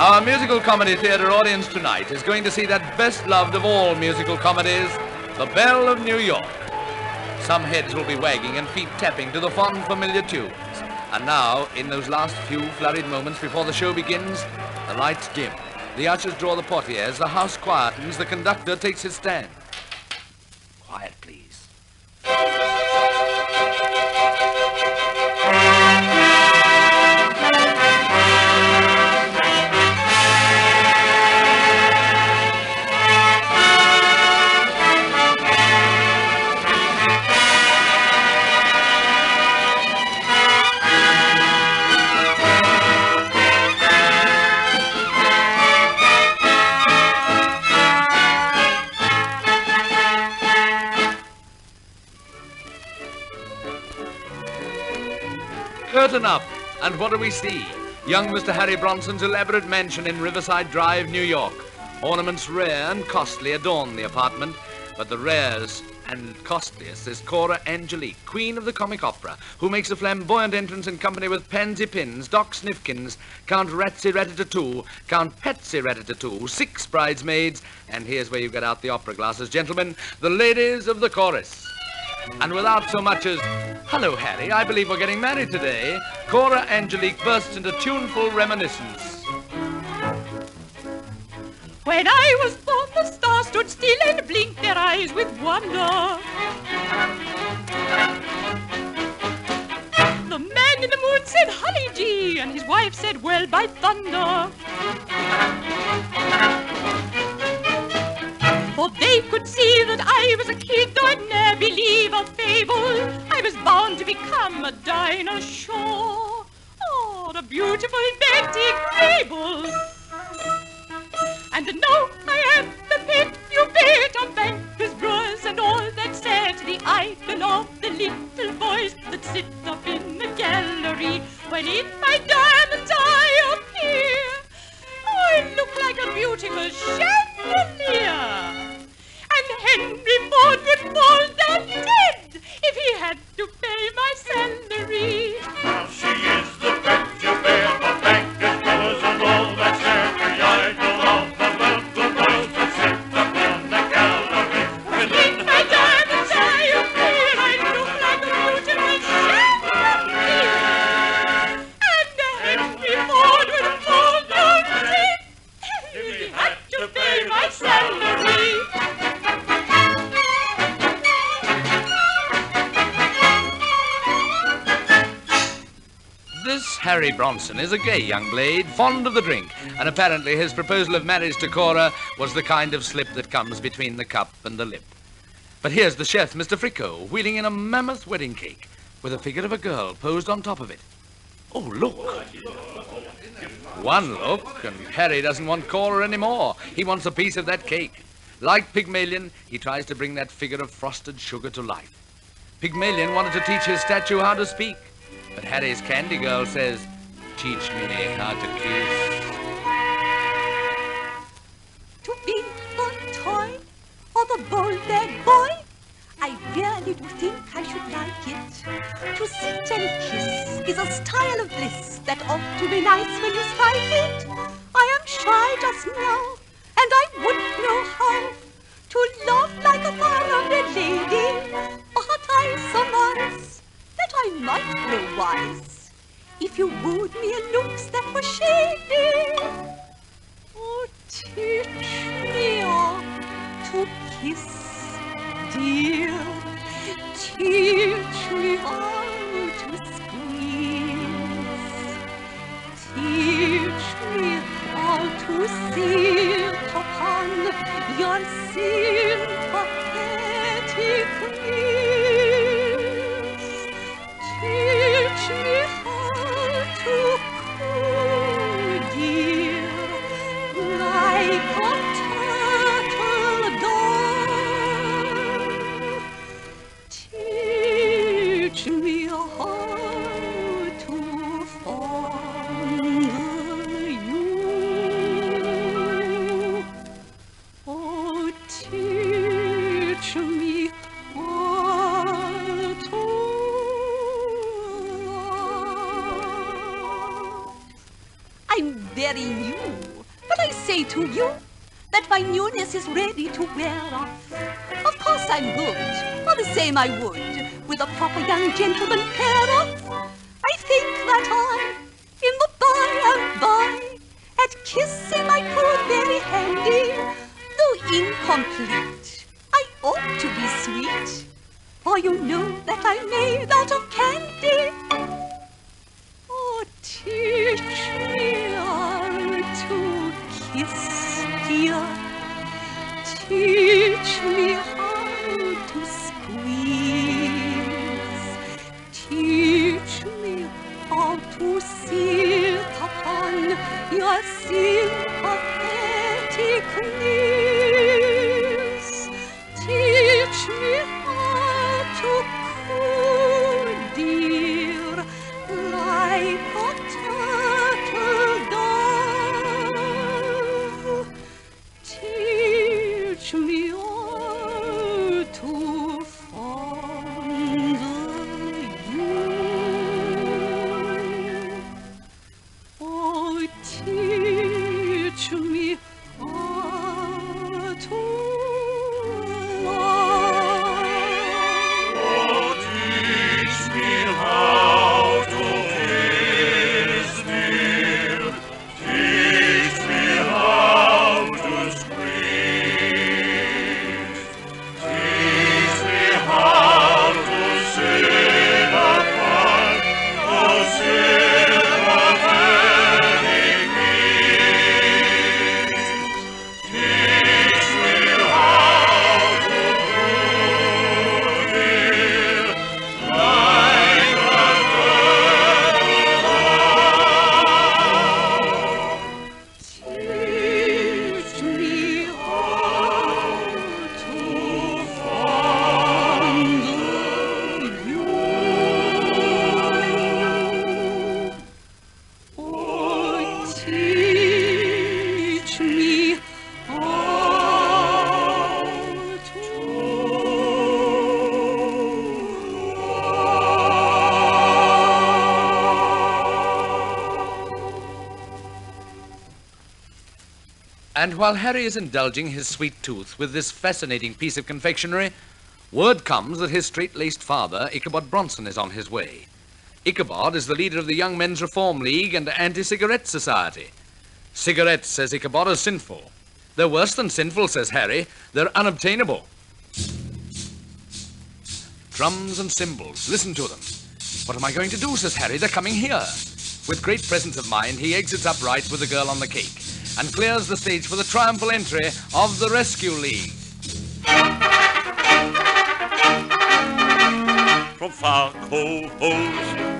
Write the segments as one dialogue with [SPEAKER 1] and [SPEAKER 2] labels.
[SPEAKER 1] Our musical comedy theatre audience tonight is going to see that best loved of all musical comedies, The Belle of New York. Some heads will be wagging and feet tapping to the fond, familiar tunes. And now, in those last few flurried moments before the show begins, the lights dim, the ushers draw the portieres, the house quietens, the conductor takes his stand. Quiet, please. Curtain up, and what do we see? Young Mr. Harry Bronson's elaborate mansion in Riverside Drive, New York. Ornaments rare and costly adorn the apartment, but the rarest and costliest is Cora Angelique, queen of the comic opera, who makes a flamboyant entrance in company with Pansy Pins, Doc Snifkins, Count Ratsy Ratatouille, Count Patsy Ratatouille, 6 bridesmaids, and here's where you get out the opera glasses, gentlemen, the ladies of the chorus. And without so much as, "Hello, Harry, I believe we're getting married today," Cora Angelique bursts into tuneful reminiscence.
[SPEAKER 2] When I was born, the stars stood still and blinked their eyes with wonder. The man in the moon said, "Holly gee," and his wife said, "Well, by thunder." For they could see that I was a kid, though I'd ne'er believe a fable. I was bound to become a dinosaur. Oh, the beautiful Betty Grable. And now I am the pet, you bet, of bankers, brewers, and all that set, the idol of the little boys that sit up in the gallery. When in my diamonds I appear, I look like a beautiful chandelier. And Henry Ford would fall down dead if he had to pay my salary.
[SPEAKER 3] Now she is the pet you bear of bankers, brewers, and all that's there. The idol of the little boys that sit up in the gallery.
[SPEAKER 2] And in my diamonds I appear, I look like a beautiful chandelier. And Henry Ford would fall down dead if he had to pay my salary.
[SPEAKER 1] This Harry Bronson is a gay young blade, fond of the drink, and apparently his proposal of marriage to Cora was the kind of slip that comes between the cup and the lip. But here's the chef, Mr. Fricot, wheeling in a mammoth wedding cake with a figure of a girl posed on top of it. Oh, look. One look, and Harry doesn't want Cora anymore. He wants a piece of that cake. Like Pygmalion, he tries to bring that figure of frosted sugar to life. Pygmalion wanted to teach his statue how to speak, but Harry's candy girl says, "Teach me how to kiss."
[SPEAKER 4] To be the toy or the bold bad boy, I really do think I should like it. To sit and kiss is a style of bliss that ought to be nice when you strike it. I am shy just now, and I wouldn't know how to laugh like a far-rounded lady, but I surmise that I might grow wise if you wooed me in looks that were shady. Oh, teach me how to kiss, dear. Teach me how to squeeze. Teach me how to sit upon your sympathetic knees. Teach me how to coo, dear, like a turtle dove. Teach me how to fondle you. Oh, teach me how to love. I'm very new Could I say to you that my newness is ready to wear off? Of course I'm good, or the same I would, with a proper young gentleman pair off. I think that I, in the by-and-by, at kissing I prove very handy. Though incomplete, I ought to be sweet, for you know that I'm made out of candy. Oh, teach me how to kiss, dear. Teach me how to squeeze. Teach me how to sit upon your sympathetic knees. Teach me how to coo, dear, like a turtle dove. Teach me how to fondle you. Oh, teach me how to love.
[SPEAKER 3] Oh, teach me how to kiss, dear. Teach me how to squeeze. Teach me how to sit upon the sympathetic knees. Teach me how to coo, dear, like a
[SPEAKER 4] Teach me how to fondle you. Oh, teach me how to
[SPEAKER 1] And while Harry is indulging his sweet tooth with this fascinating piece of confectionery, word comes that his straight-laced father, Ichabod Bronson, is on his way. Ichabod is the leader of the Young Men's Reform League and Anti-Cigarette Society. Cigarettes, says Ichabod, are sinful. They're worse than sinful, says Harry. They're unobtainable. Drums and cymbals, listen to them. What am I going to do, says Harry. They're coming here. With great presence of mind, he exits upright with the girl on the cake and clears the stage for the triumphal entry of the Rescue League.
[SPEAKER 3] From far coves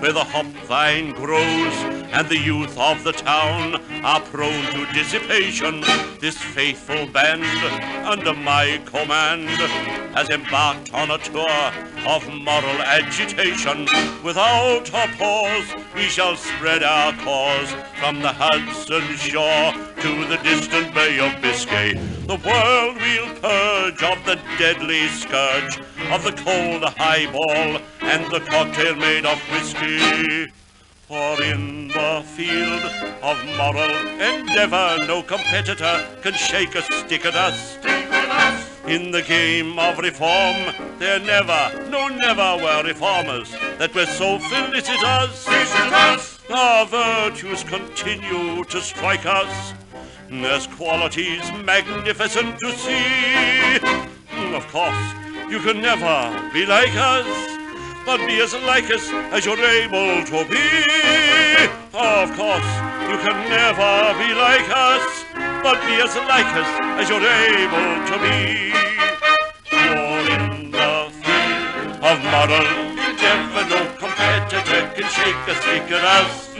[SPEAKER 3] where the hop vine grows and the youth of the town are prone to dissipation, this faithful band, under my command, has embarked on a tour of moral agitation. Without a pause, we shall spread our cause from the Hudson shore to the distant Bay of Biscay. The world we'll purge of the deadly scourge of the cold highball and the cocktail made of whiskey. For in the field of moral endeavor, no competitor can shake a stick at us. In the game of reform, there never, no never were reformers that were so felicitous. Our virtues continue to strike us as qualities magnificent to see. Of course, you can never be like us, but be as like us as you're able to be. Of course, you can never be like us, but be as like us as you're able to be. For in the field of moral endeavor, no competitor can shake a stick at us.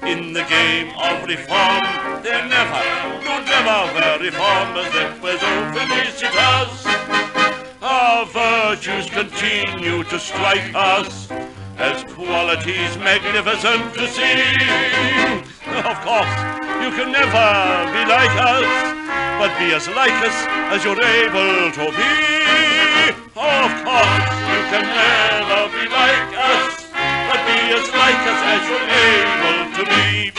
[SPEAKER 3] In the game of reform, there never, no never were reformers that were so felicitous. Our virtues continue to strike us as qualities magnificent to see. Of course, you can never be like us, but be as like us as you're able to be. Of course, you can never be like us, but be as like us as you're able to be.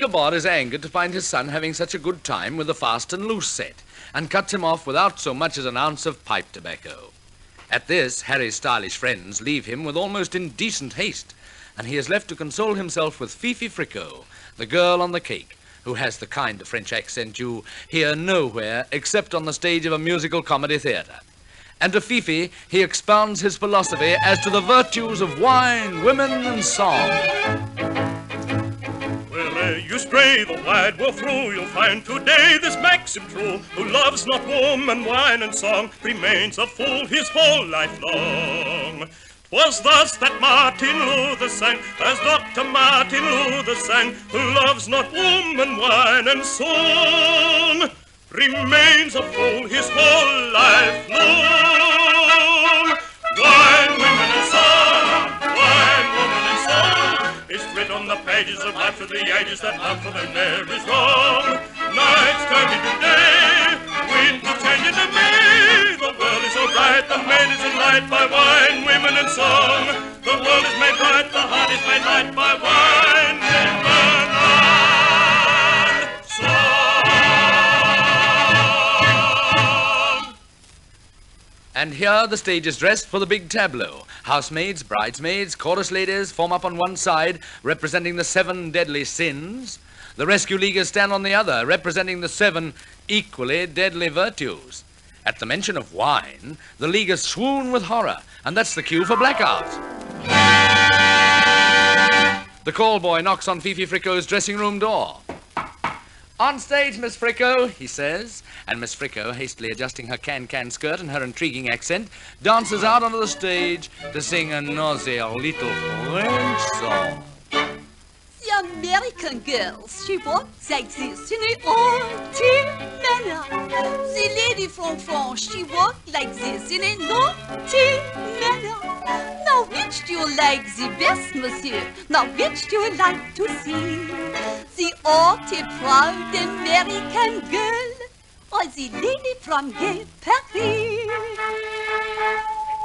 [SPEAKER 1] Ichabod is angered to find his son having such a good time with the fast and loose set, and cuts him off without so much as an ounce of pipe tobacco. At this, Harry's stylish friends leave him with almost indecent haste, and he is left to console himself with Fifi Fricot, the girl on the cake, who has the kind of French accent you hear nowhere except on the stage of a musical comedy theatre. And to Fifi, he expounds his philosophy as to the virtues of wine, women, and song.
[SPEAKER 5] Where'er you stray the wide world through, you'll find today this maxim true: who loves not woman, wine, and song remains a fool his whole life long. 'Twas thus that Martin Luther sang, as Dr. Martin Luther sang: who loves not woman, wine, and song remains a fool his whole life long. Wine, women, and song, wine, woman, and song is writ on the pages of life through the ages, that love for them ne'er is wrong. Nights turn into day, winter change into May. The world is so bright, the maid is in light by wine, women, and song. The world is made bright, the heart is made light by wine, women, and song.
[SPEAKER 1] And here the stage is dressed for the big tableau. Housemaids, bridesmaids, chorus ladies form up on one side, representing the 7 deadly sins. The rescue leaguers stand on the other, representing the 7 equally deadly virtues. At the mention of wine, the leaguers swoon with horror, and that's the cue for blackout. The call boy knocks on Fifi Fricot's dressing room door. "On stage, Miss Fricot," he says, and Miss Fricot, hastily adjusting her can-can skirt and her intriguing accent, dances out onto the stage to sing a nauseous little French song.
[SPEAKER 4] The American girls, she walks like this in an naughty manner. The lady from France, she walks like this in a naughty manner. Now which do you like the best, monsieur? Now which do you like to see? The haughty, proud American girl, or the lady from gay Paris?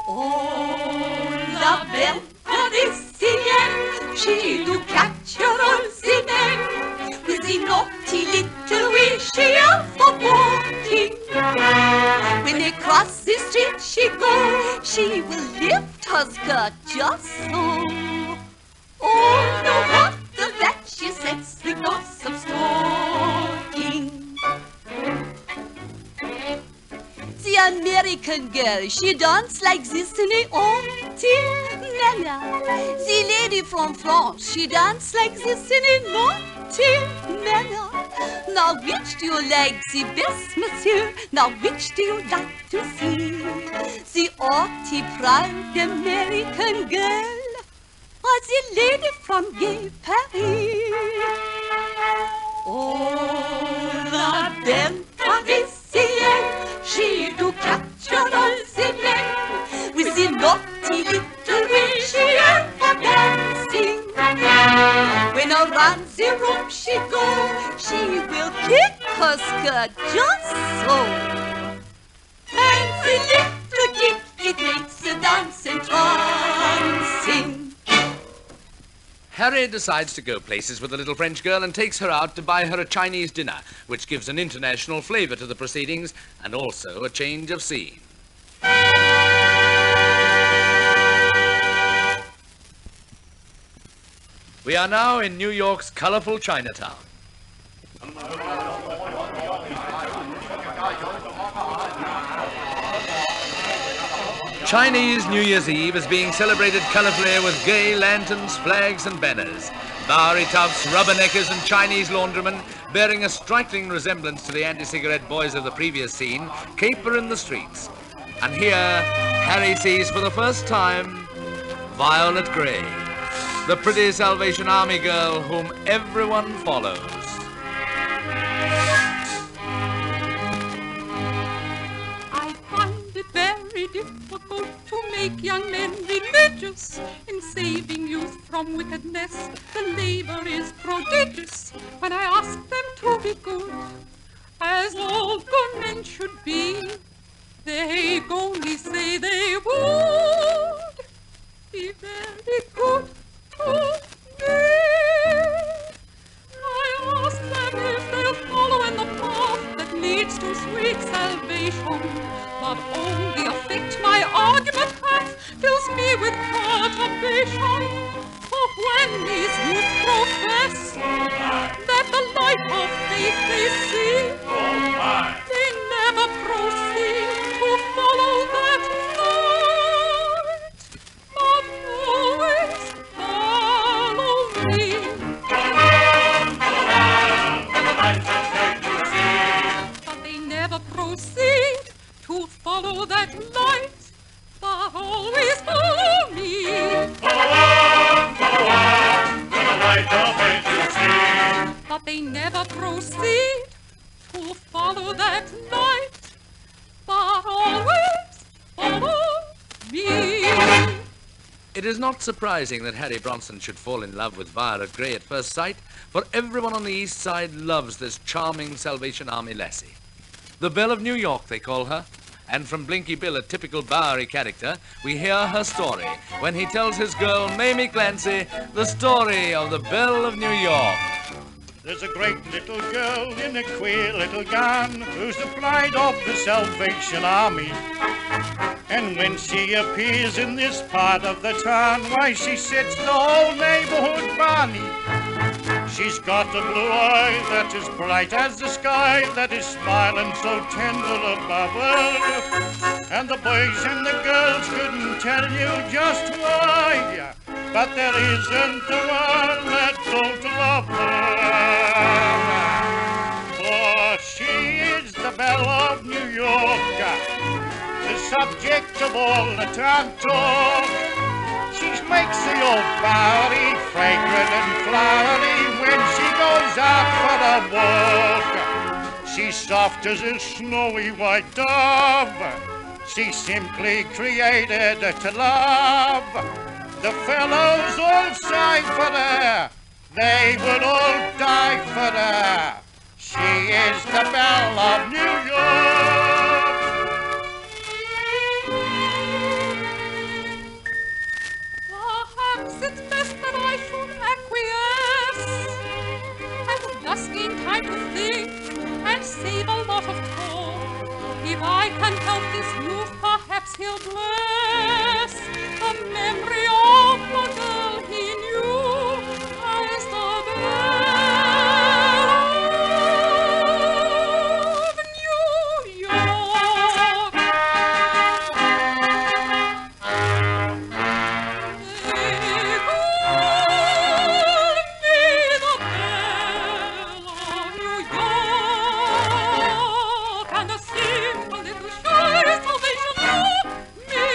[SPEAKER 4] Oh, la belle Parisienne, she do capture all the men with the naughty little way she have for walking. When they cross the street she will lift her skirt just so. Oh, no wonder that she sets the gossip stalking. The American girl, she dance like this in a naughty manner. The lady from France, she dance like this in a naughty manner. Now which do you like the best, monsieur? Now which do you like to see? The haughty, proud American girl, or the lady from gay Paris? Oh, la belle Parisienne, she do capture all the men with the naughty little way she have for dancing. When around the room she will kick her skirt just so. And the little kick, it makes the dance entrancing.
[SPEAKER 1] Harry decides to go places with the little French girl and takes her out to buy her a Chinese dinner, which gives an international flavor to the proceedings and also a change of scene. We are now in New York's colorful Chinatown. Chinese New Year's Eve is being celebrated colorfully with gay lanterns, flags and banners. Bowery toughs, rubberneckers and Chinese laundrymen, bearing a striking resemblance to the anti-cigarette boys of the previous scene, caper in the streets. And here, Harry sees for the first time Violet Grey, the pretty Salvation Army girl whom everyone follows.
[SPEAKER 2] I find it very difficult to make young men religious. In saving youth from wickedness, the labor is prodigious. When I ask them to be good, as all good men should be, they only say they would be very good to me. I but oh, the effect my argument hath fills me with perturbation. For when these youth profess that the light of faith they see, they never proceed to follow that light, but always follow me. But they never proceed to follow that light, but always follow me. But they never proceed to follow that light, but always follow me.
[SPEAKER 1] It is not surprising that Harry Bronson should fall in love with Violet Grey at first sight, for everyone on the East Side loves this charming Salvation Army lassie. The Belle of New York, they call her. And from Blinky Bill, a typical Bowery character, we hear her story when he tells his girl, Mamie Clancy, the story of the Belle of New York.
[SPEAKER 6] There's a great little girl in a queer little gown who's the pride of the Salvation Army. And when she appears in this part of the town, why, she sets the whole neighborhood barney. She's got a blue eye that is bright as the sky, that is smiling so tender above her. And the boys and the girls couldn't tell you just why, but there isn't one that don't love her. For she is the Belle of New York, the subject of all the town talk. She makes the old Bowery fragrant and flowery when she goes out for a walk. She's soft as a snowy white dove. She's simply created to love. The fellows all sigh for her. They would all die for her. She is the Belle of New York.
[SPEAKER 2] It's best that I should acquiesce, and thus gain time to think and save a lot of talk. If I can help this youth, perhaps he'll bless the memory of the girl he knew as the Belle of New York. Me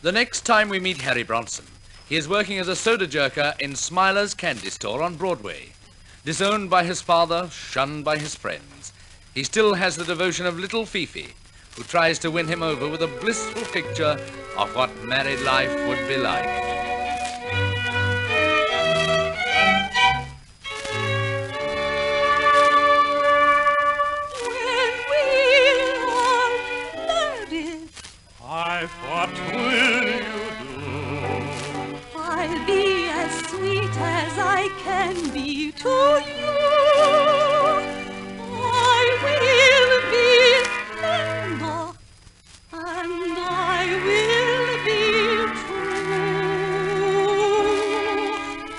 [SPEAKER 1] The next time we meet Harry Bronson, he is working as a soda jerker in Smiler's Candy Store on Broadway. Disowned by his father, shunned by his friends, he still has the devotion of little Fifi, who tries to win him over with a blissful picture of what married life would be like.
[SPEAKER 5] What will you do?
[SPEAKER 4] I'll be as sweet as I can be to you. I will be tender, and I will be true.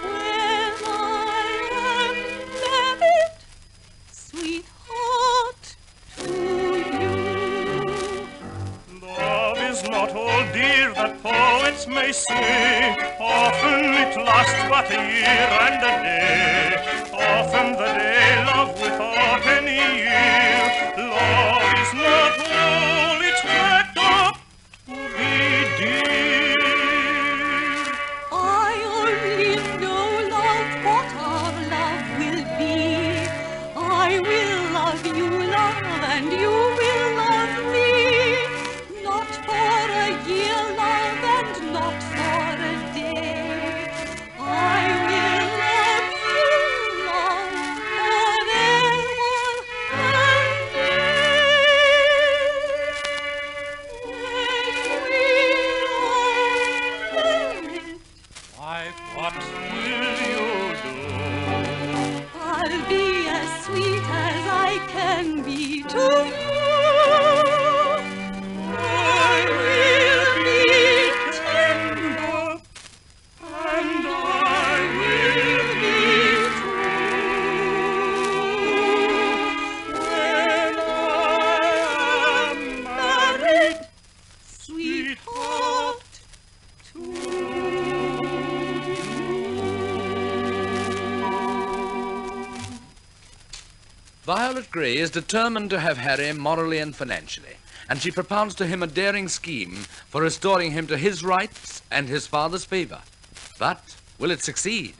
[SPEAKER 4] When I am married, sweetheart, to you.
[SPEAKER 5] Love is not all dear that poets may say. Often it lasts but a year and a day. Often the day love without any year. Love is not all it's cracked up to be dear.
[SPEAKER 4] I only know, love, what our love will be. I will love you, love, and you will love me. Not for a year, love, and not for a day. I will love you, love, forever and ever. When we are married,
[SPEAKER 5] Wife, what will you do?
[SPEAKER 4] I'll be as sweet as I can be to you. I will be tender, and I will be true. When I am married, sweetheart, to you.
[SPEAKER 1] Violet Grey is determined to have Harry morally and financially, and she propounds to him a daring scheme for restoring him to his rights and his father's favor. But will it succeed?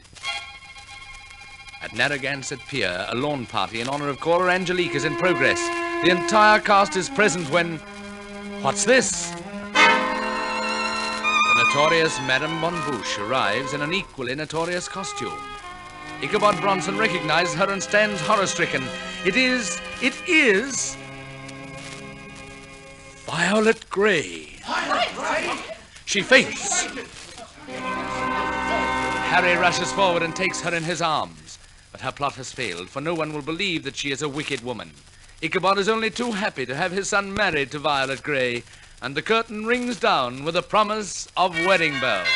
[SPEAKER 1] At Narragansett Pier, a lawn party in honor of caller Angelique is in progress. The entire cast is present when... What's this? The notorious Madame Bon Bouche arrives in an equally notorious costume. Ichabod Bronson recognizes her and stands horror-stricken. It is Violet Grey. She faints. Harry rushes forward and takes her in his arms. But her plot has failed, for no one will believe that she is a wicked woman. Ichabod is only too happy to have his son married to Violet Grey, and the curtain rings down with a promise of wedding bells.